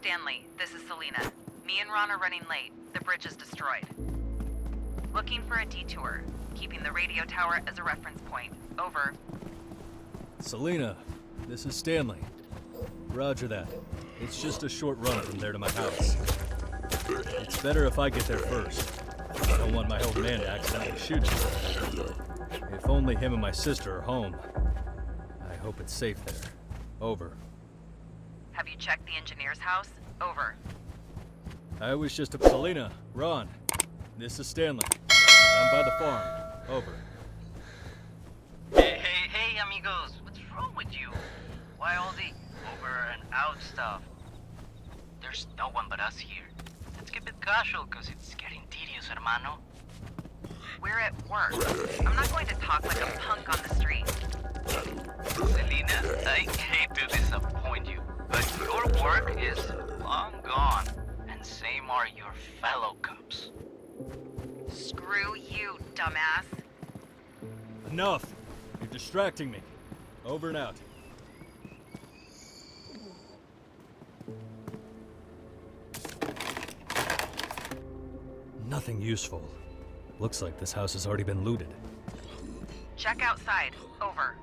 Stanley, this is Selena. Me and Ron are running late. The bridge is destroyed. Looking for a detour. Keeping the radio tower as a reference point. Over. Selena, this is Stanley. Roger that. It's just a short run from there to my house. It's better if I get there first. I don't want my old man to accidentally shoot me. If only him and my sister are home. I hope it's safe there. Over. Have you checked the engineer's house? Over. I was just a... Selena, Ron, this is Stanley. I'm by the farm. Over. Hey, amigos. What's wrong with you? Why all the over and out stuff? There's no one but us here. Let's keep it casual, because it's getting tedious, hermano. We're at work. I'm not going to talk like a punk on the street. Selena, I hate to disappoint you, but your work is long gone, and same are your fellow cops. Screw you, dumbass. Enough! You're distracting me. Over and out. Nothing useful. Looks like this house has already been looted. Check outside. Over.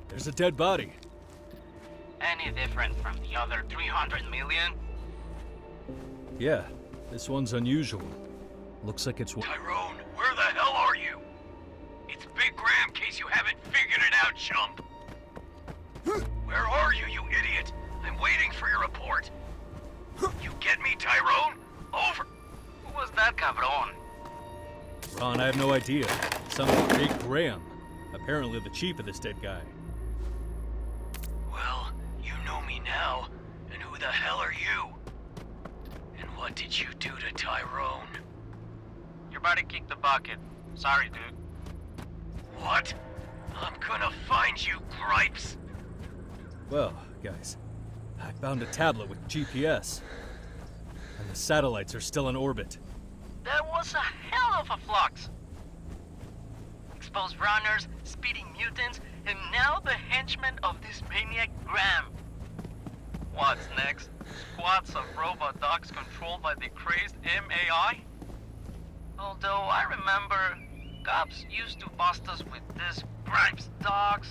There's a dead body. Any different from the other 300 million? Yeah, this one's unusual. Looks like it's... Tyrone, where the hell are you? It's Big Graham, case you haven't figured it out, chump. Where are you, you idiot? I'm waiting for your report. You get me, Tyrone? Over. Who was that cabron? Ron, I have no idea. Some Big Graham. Apparently the chief of this dead guy. Well, you know me now. And who the hell are you? And what did you do to Tyrone? Your buddy kicked the bucket. Sorry, dude. What? I'm gonna find you, gripes. Well, guys, I found a tablet with GPS. And the satellites are still in orbit. That was a hell of a flux. Exposed runners, speeding mutants, and now the henchmen of this maniac Graham. What's next? Squads of robot dogs controlled by the crazed MAI? Although I remember cops used to bust us with these Gripes dogs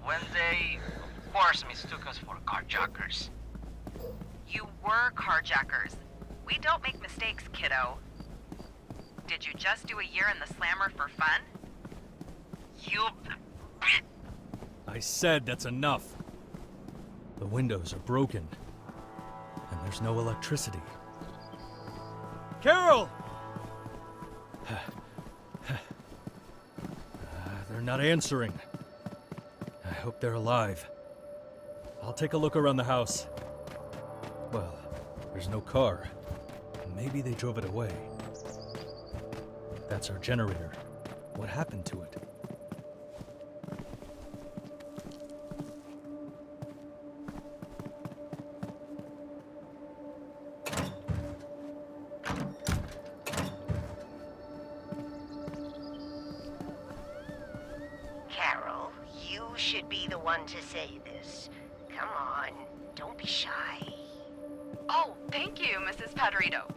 when they, of course, mistook us for carjackers. You were carjackers. We don't make mistakes, kiddo. Did you just do a year in the slammer for fun? You... I said that's enough. The windows are broken. And there's no electricity. Carol! They're not answering. I hope they're alive. I'll take a look around the house. Well, there's no car. Maybe they drove it away. That's our generator. What happened to it? Carol, you should be the one to say this. Come on, don't be shy. Oh, thank you, Mrs. Padrito.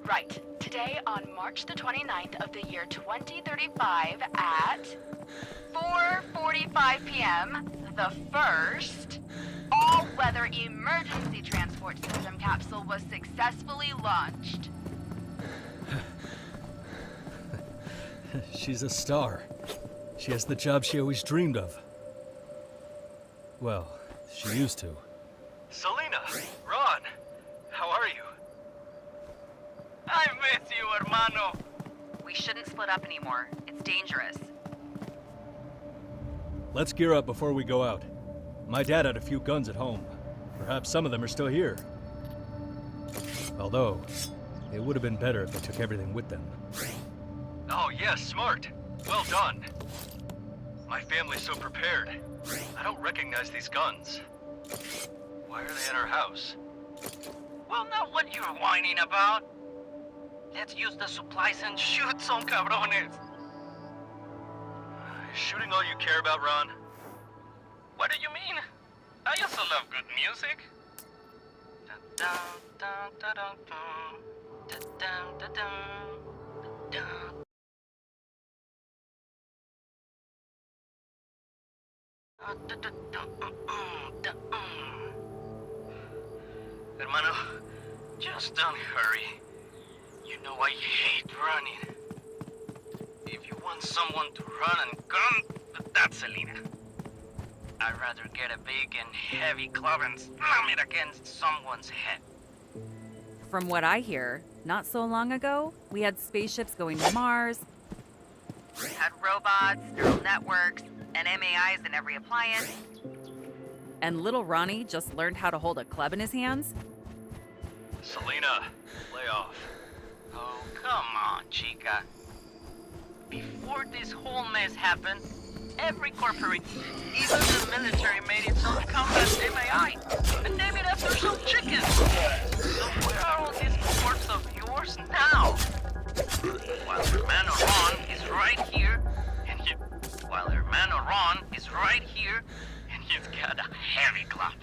Right. Today, on March the 29th of the year 2035 at 4:45 p.m., the first all-weather emergency transport system capsule was successfully launched. She's a star. She has the job she always dreamed of. Well, she used to. Selena, Ron, how are you? I miss you, hermano. We shouldn't split up anymore. It's dangerous. Let's gear up before we go out. My dad had a few guns at home. Perhaps some of them are still here. Although, it would have been better if they took everything with them. Oh, yes, smart. Well done. My family's so prepared. I don't recognize these guns. Why are they in our house? Well, not what you're whining about. Let's use the supplies and shoot some cabrones. Is shooting all you care about, Ron? What do you mean? I also love good music. Hermano, just don't hurry. You know I hate running. If you want someone to run and gun, that's Selena. I'd rather get a big and heavy club and slam it against someone's head. From what I hear, not so long ago, we had spaceships going to Mars. We had robots, neural networks, and MAIs in every appliance. And little Ronnie just learned how to hold a club in his hands. Selena, lay off. Oh, come on, chica. Before this whole mess happened, every corporate, even the military, made its own combat MAI and named it after some chickens. So where are all these ports of yours now? While Hermano Ron is right here, and he's got a heavy club.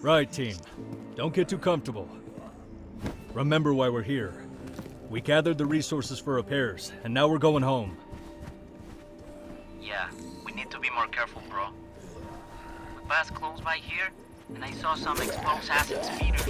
Right, team. Don't get too comfortable. Remember why we're here. We gathered the resources for repairs, and now we're going home. Yeah, we need to be more careful, bro. We passed close by here, and I saw some exposed acid speeders.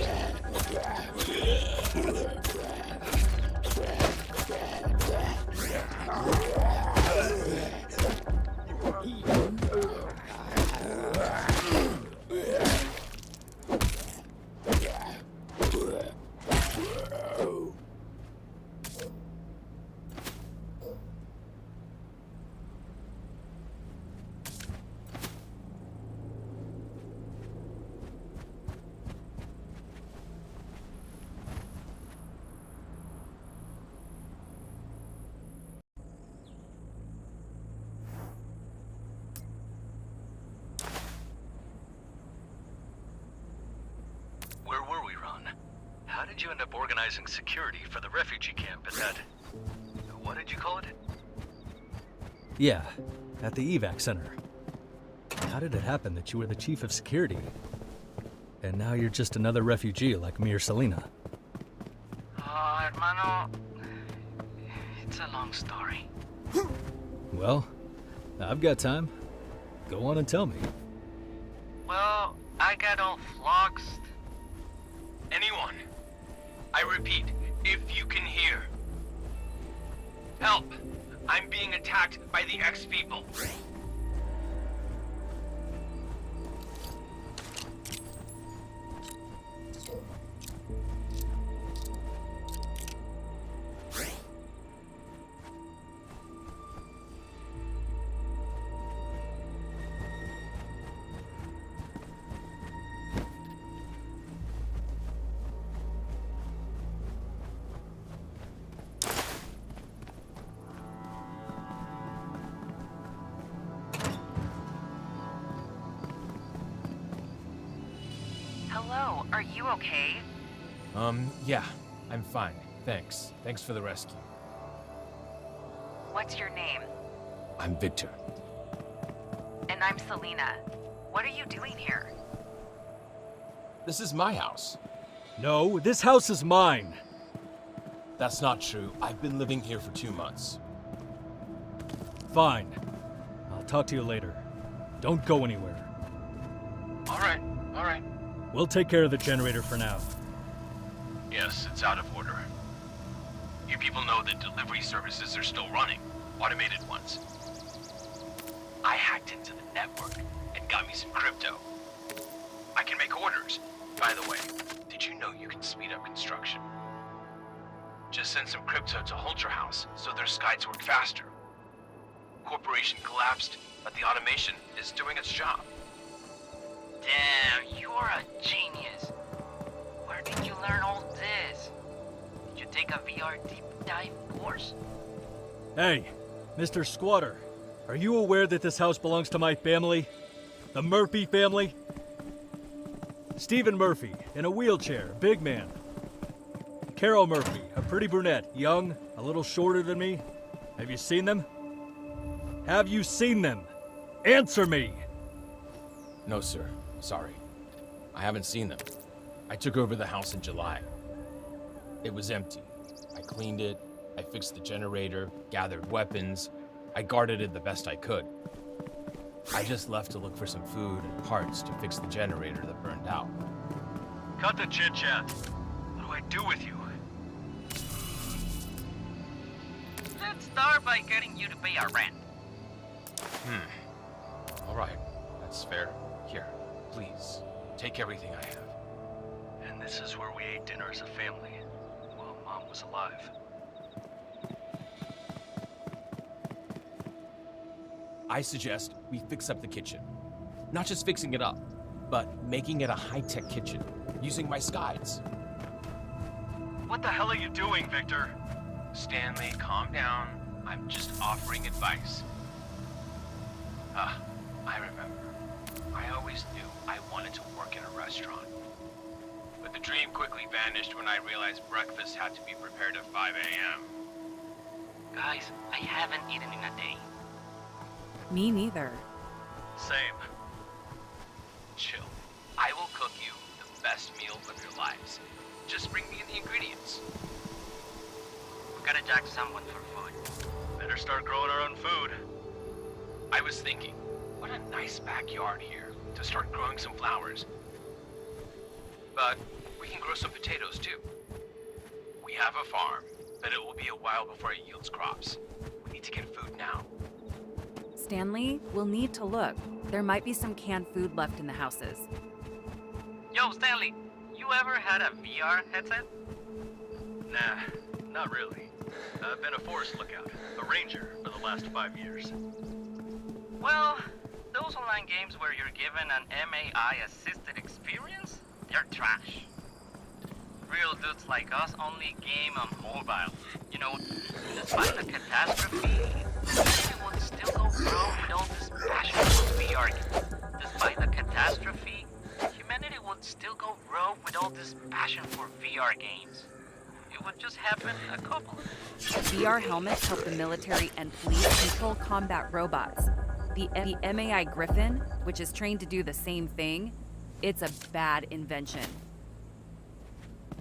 did you end up organizing security for the refugee camp at that... What did you call it? Yeah, at the evac center. How did it happen that you were the chief of security? And now you're just another refugee like me or Selena. Oh, hermano, it's a long story. Well, I've got time. Go on and tell me. Well, I got all flux. Anyone? I repeat, if you can hear. Help! I'm being attacked by the X-people. Hello, are you okay? Yeah, I'm fine. Thanks. Thanks for the rescue. What's your name? I'm Victor. And I'm Selena. What are you doing here? This is my house. No, this house is mine. That's not true. I've been living here for 2 months. Fine. I'll talk to you later. Don't go anywhere. All right. We'll take care of the generator for now. Yes, it's out of order. You people know that delivery services are still running, automated ones. I hacked into the network and got me some crypto. I can make orders. By the way, did you know you can speed up construction? Just send some crypto to Holter House so their skies work faster. Corporation collapsed, but the automation is doing its job. Damn, you're a genius. Where did you learn all this? Did you take a VR deep dive course? Hey, Mr. Squatter, are you aware that this house belongs to my family? The Murphy family? Stephen Murphy, in a wheelchair, big man. Carol Murphy, a pretty brunette, young, a little shorter than me. Have you seen them? Have you seen them? Answer me! No, sir. Sorry. I haven't seen them. I took over the house in July. It was empty. I cleaned it, I fixed the generator, gathered weapons. I guarded it the best I could. I just left to look for some food and parts to fix the generator that burned out. Cut the chit-chat. What do I do with you? Let's start by getting you to pay our rent. All right. That's fair. Here, please. Take everything I have. And this is where we ate dinner as a family, while Mom was alive. I suggest we fix up the kitchen. Not just fixing it up, but making it a high-tech kitchen, using my skies. What the hell are you doing, Victor? Stanley, calm down. I'm just offering advice. I remember. I always knew I wanted to work in a restaurant. But the dream quickly vanished when I realized breakfast had to be prepared at 5 a.m. Guys, I haven't eaten in a day. Me neither. Same. Chill. I will cook you the best meal of your lives. Just bring me the ingredients. We gotta jack someone for food. Better start growing our own food. I was thinking, what a nice backyard here to start growing some flowers. But we can grow some potatoes too. We have a farm, but it will be a while before it yields crops. We need to get food now. Stanley, we'll need to look. There might be some canned food left in the houses. Yo, Stanley, you ever had a VR headset? Nah, not really. I've been a forest lookout, a ranger, for the last 5 years. Well, those online games where you're given an MAI-assisted experience, they're trash. Real dudes like us only game on mobile. You know, despite the catastrophe, humanity would still go rogue with all this passion for VR. Despite the catastrophe, humanity would still go rogue with all this passion for VR. VR games. It would just happen a couple. VR helmets help the military and police control combat robots. The MAI Griffin, which is trained to do the same thing, it's a bad invention.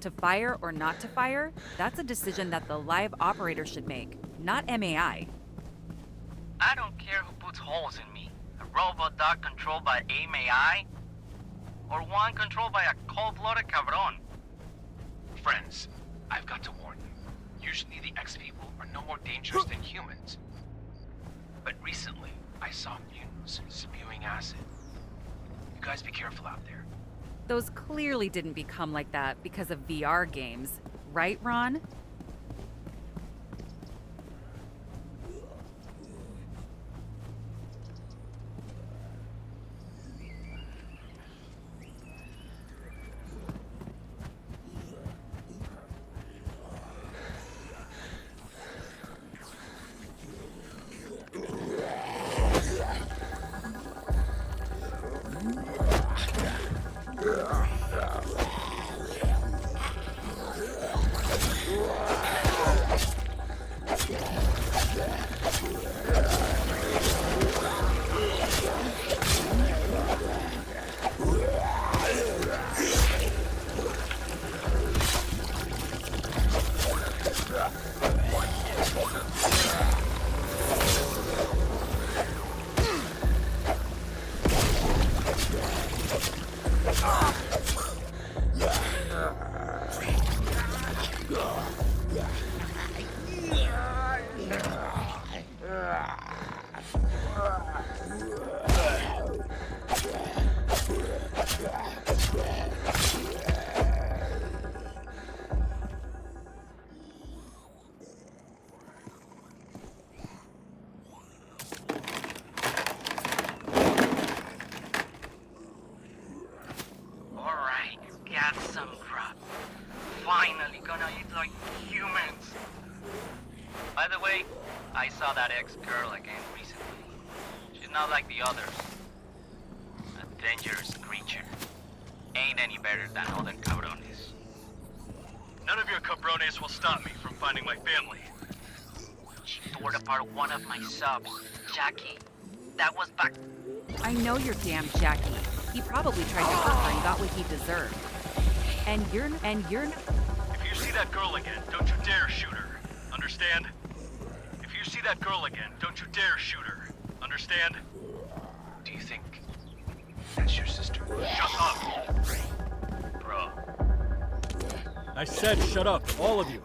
To fire or not to fire, that's a decision that the live operator should make, not MAI. I don't care who puts holes in me. A robot dog controlled by MAI? Or one controlled by a cold-blooded cabron? Friends, I've got to warn you. Usually the X-people are no more dangerous than humans. But recently, I saw mutants spewing acid. You guys be careful out there. Those clearly didn't become like that because of VR games, right, Ron? Alright, got some grub. Finally gonna eat like humans. By the way, I saw that ex-girl again recently. She's not like the others. A dangerous creature. Ain't any better than other cabrones. None of your cabrones will stop me from finding my family. She tore apart one of my subs, Jackie. That was back. I know you're damn Jackie. He probably tried to hurt her and got what he deserved. And you're If you see that girl again, don't you dare shoot her. Understand? If you see that girl again, don't you dare shoot her. Understand? Do you think that's your sister? Shut up! Bro, I said shut up, all of you.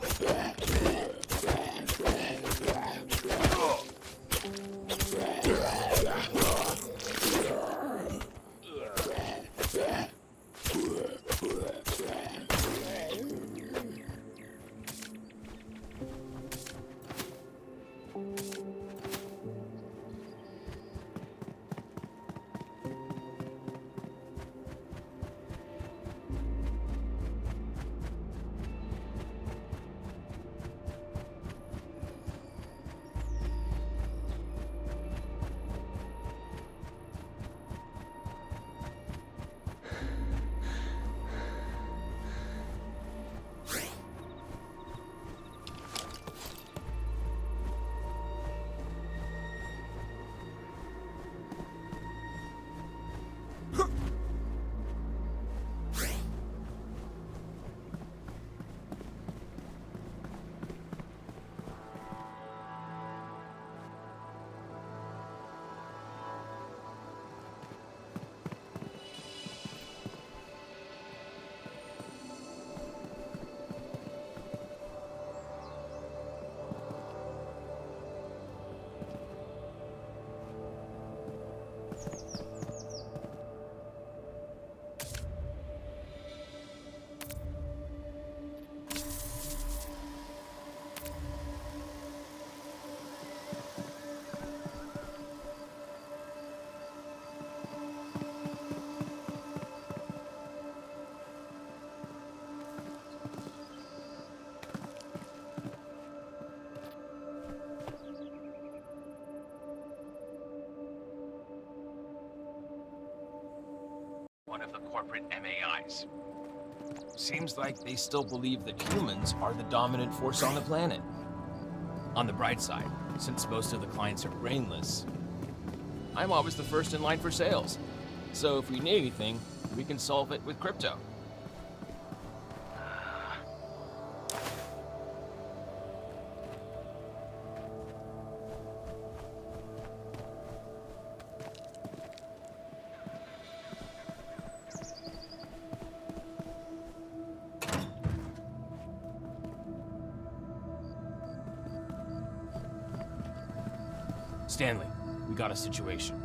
One of the corporate MAIs. Seems like they still believe that humans are the dominant force on the planet. On the bright side, since most of the clients are brainless, I'm always the first in line for sales. So if we need anything, we can solve it with crypto. Stanley, we got a situation.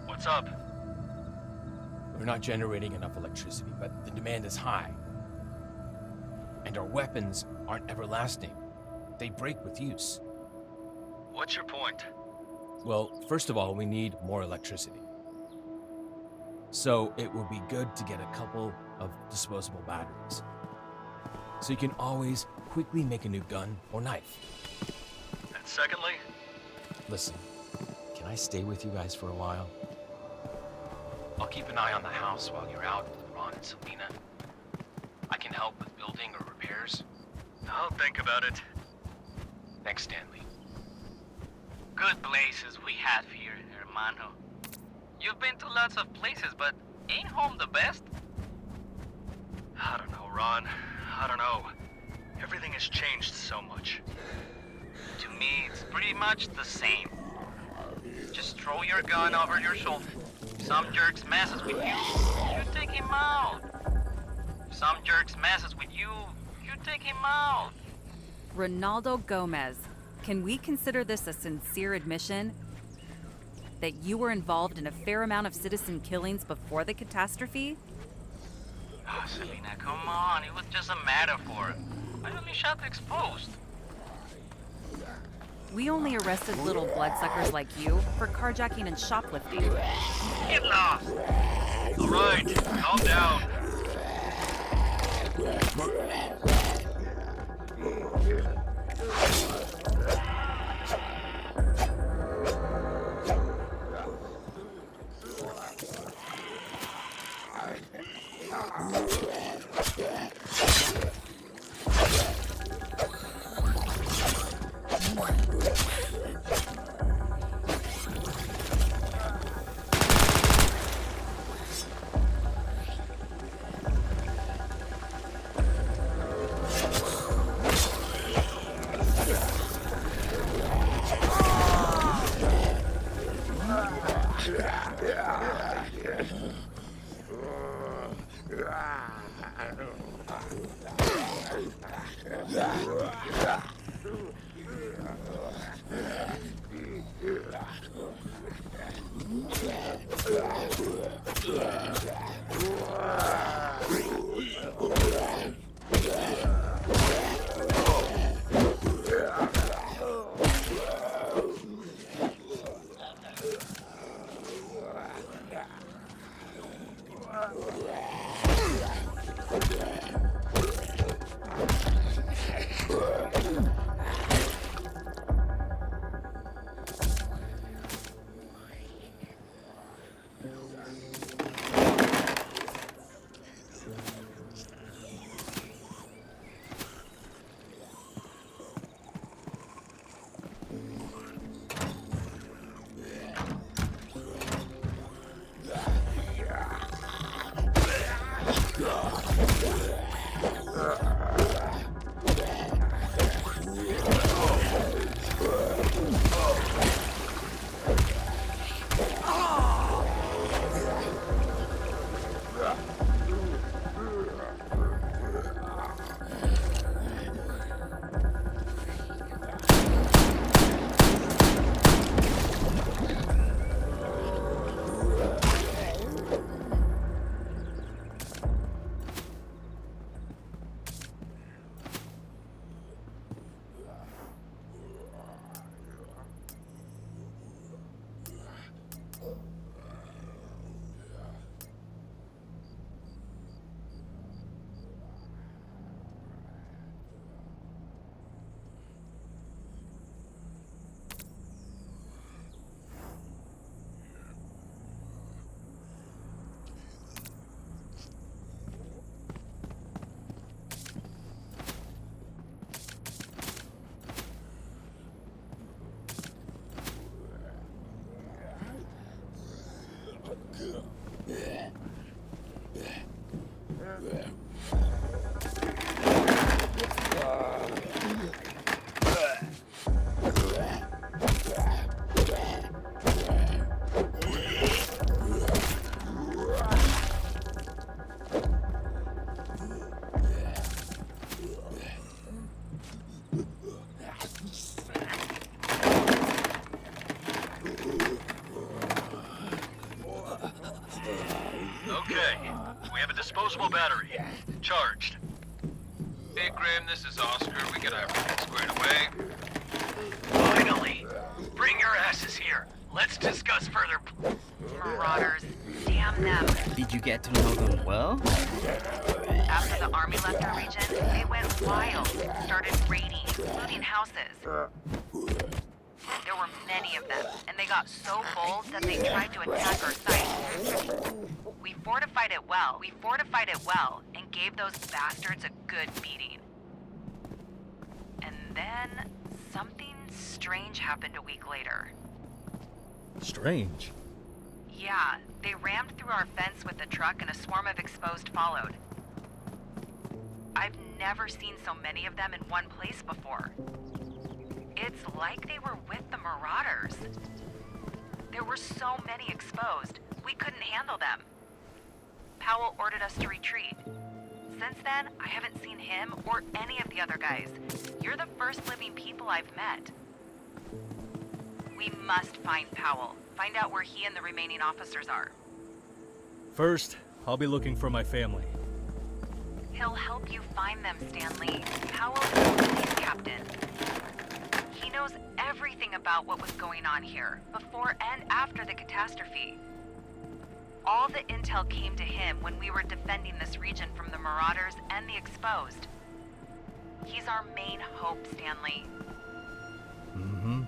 What's up? We're not generating enough electricity, but the demand is high. And our weapons aren't everlasting. They break with use. What's your point? Well, first of all, we need more electricity. So it will be good to get a couple of disposable batteries. So you can always quickly make a new gun or knife. And secondly? Listen, can I stay with you guys for a while? I'll keep an eye on the house while you're out with Ron and Selena. I can help with building or repairs. I'll think about it. Thanks, Stanley. Good places we have here, hermano. You've been to lots of places, but ain't home the best? I don't know, Ron. I don't know. Everything has changed so much. To me, it's pretty much the same. Just throw your gun over your shoulder. If some jerks messes with you, you take him out. If some jerks messes with you, you take him out. Ronaldo Gomez, can we consider this a sincere admission that you were involved in a fair amount of citizen killings before the catastrophe? Oh, Selena, come on. It was just a metaphor. I only shot the exposed. We only arrested little bloodsuckers like you for carjacking and shoplifting. Get lost! All right, calm down. Okay. We have a disposable battery. Charged. Hey, Graham, this is Oscar. We got everything squared away. Finally! Bring your asses here. Let's discuss further. Marauders. Damn them. Did you get to know them well? After the army left our region, they went wild. Started raiding, looting houses. There were many of them, and they got so bold that they tried to attack our site. We fortified it well, and gave those bastards a good beating. And then, something strange happened a week later. Strange? Yeah, they rammed through our fence with a truck and a swarm of exposed followed. I've never seen so many of them in one place before. It's like they were with the Marauders. There were so many exposed, we couldn't handle them. Powell ordered us to retreat. Since then, I haven't seen him or any of the other guys. You're the first living people I've met. We must find Powell. Find out where he and the remaining officers are. First, I'll be looking for my family. He'll help you find them, Stanley. Powell is the police captain. He knows everything about what was going on here, before and after the catastrophe. All the intel came to him when we were defending this region from the Marauders and the exposed. He's our main hope, Stanley. Mm-hmm.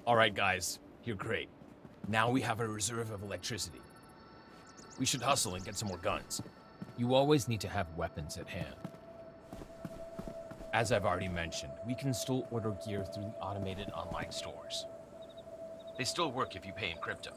All right, guys, you're great. Now we have a reserve of electricity. We should hustle and get some more guns. You always need to have weapons at hand. As I've already mentioned, we can still order gear through the automated online stores. They still work if you pay in crypto.